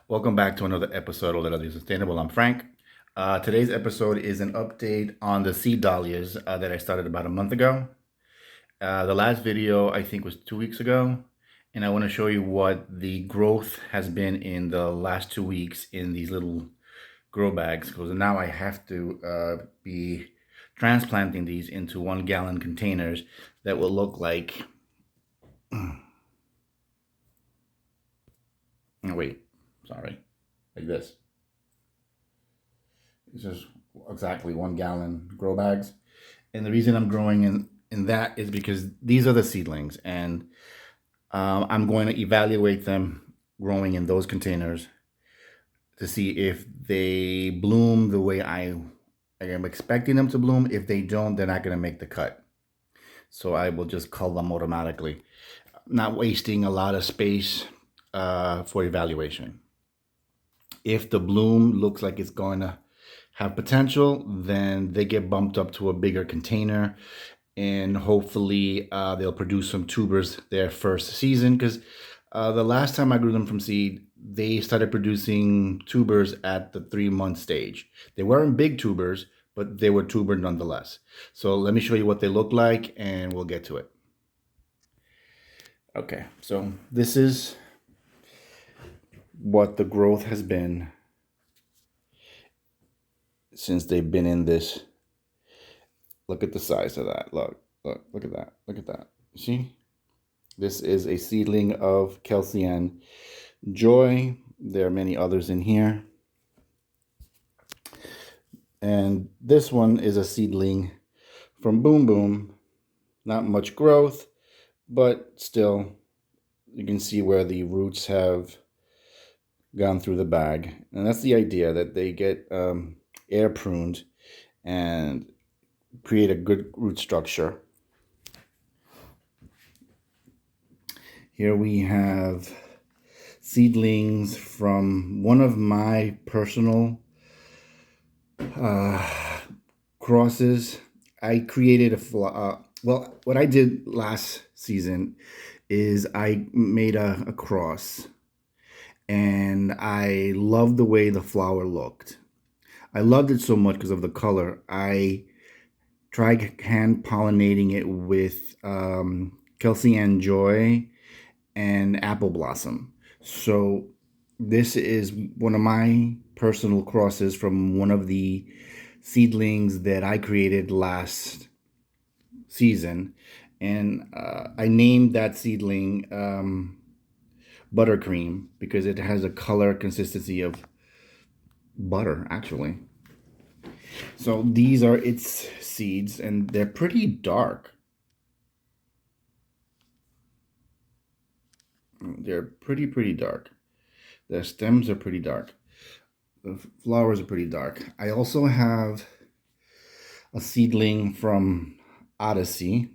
Welcome back to another episode of Let Us Be Sustainable. I'm Frank. Today's episode is an update on the seed dahlias that I started about a month ago. The last video, I think, was 2 weeks ago, and I want to show you what the growth has been in the last 2 weeks in these little grow bags, because now I have to be transplanting these into 1 gallon containers that will look like... Oh, wait, sorry, like this. This is exactly 1 gallon grow bags. And the reason I'm growing in that is because these are the seedlings, and I'm going to evaluate them growing in those containers to see if they bloom the way I am expecting them to bloom. If they don't, they're not going to make the cut. So I will just cull them automatically, not wasting a lot of space for evaluation. If the bloom looks like it's going to have potential, then they get bumped up to a bigger container, and hopefully they'll produce some tubers their first season, because the last time I grew them from seed, they started producing tubers at the 3-month stage. They weren't big tubers, but they were tuber nonetheless. So let me show you what they look like, and we'll get to it. Okay, so this is what the growth has been since they've been in this. Look at the size of that. Look at that. Look at that. See? This is a seedling of Calcian Joy. There are many others in here. And this one is a seedling from Boom Boom. Not much growth, but still, you can see where the roots have gone through the bag. And that's the idea, that they get air pruned and create a good root structure. Here we have seedlings from one of my personal crosses. I created well, what I did last season is I made a cross, and I loved the way the flower looked. I loved it so much because of the color. I tried hand pollinating it with Calcian Joy and Apple Blossom. So this is one of my personal crosses from one of the seedlings that I created last season. And I named that seedling Buttercream because it has a color consistency of butter, actually. So these are its seeds, and they're pretty dark. They're pretty dark. The stems are pretty dark. The flowers are pretty dark. I also have a seedling from Odyssey.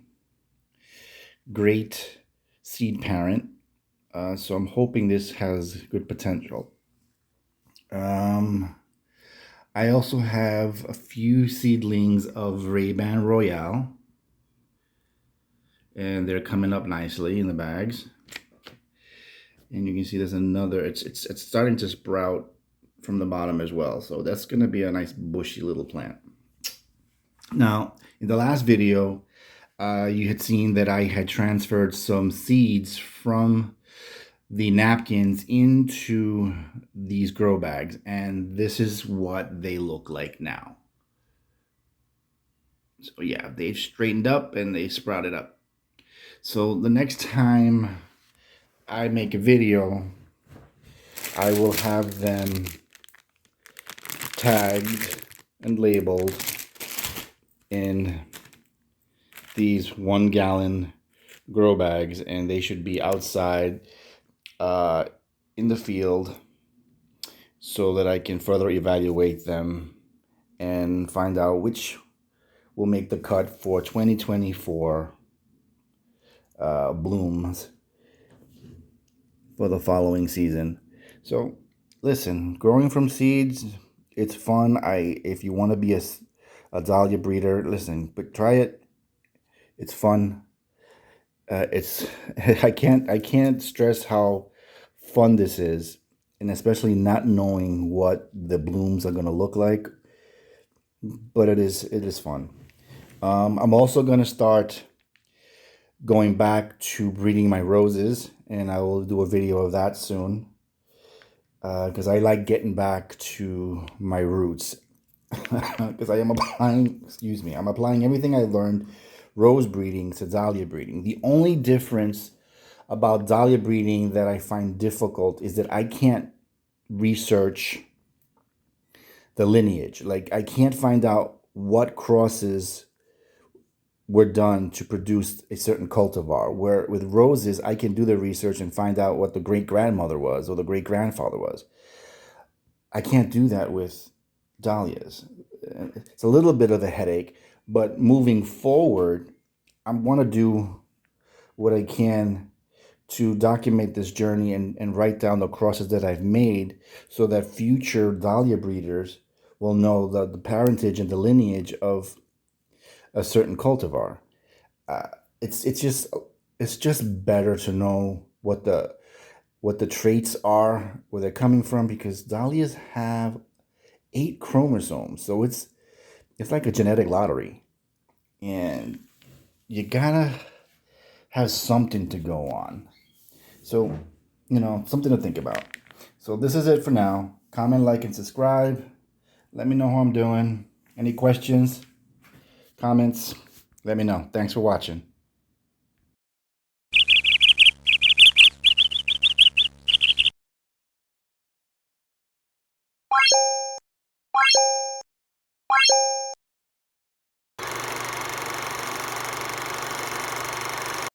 Great seed parent. So I'm hoping this has good potential. I also have a few seedlings of Ray-Ban Royale, and they're coming up nicely in the bags. And you can see there's another, it's starting to sprout from the bottom as well. So that's going to be a nice bushy little plant. Now, in the last video, you had seen that I had transferred some seeds from the napkins into these grow bags, and this is what they look like now. So yeah, they've straightened up and they sprouted up. So the next time I make a video, I will have them tagged and labeled in these 1-gallon grow bags, and they should be outside in the field so that I can further evaluate them and find out which will make the cut for 2024 blooms for the following season. So listen, growing from seeds, it's fun. If you want to be a dahlia breeder, listen, but try it. It's fun. I can't stress how fun this is. and especially not knowing what the blooms are going to look like. But it is fun. I'm also going to start going back to breeding my roses, and I will do a video of that soon, because I like getting back to my roots. Because I am applying, excuse me, I'm applying everything I learned rose breeding to dahlia breeding. The only difference about dahlia breeding that I find difficult is that I can't research the lineage. Like, I can't find out what crosses were done to produce a certain cultivar. Where with roses, I can do the research and find out what the great grandmother was or the great grandfather was. I can't do that with dahlias. It's a little bit of a headache, but moving forward, I want to do what I can to document this journey and write down the crosses that I've made so that future dahlia breeders will know the parentage and the lineage of a certain cultivar. Uh, it's just better to know what the traits are, where they're coming from, because dahlias have 8 chromosomes, so it's like a genetic lottery, and you gotta have something to go on. So, something to think about. So this is it for now. Comment, like, and subscribe. Let me know how I'm doing. Any questions, comments, let me know. Thanks for watching.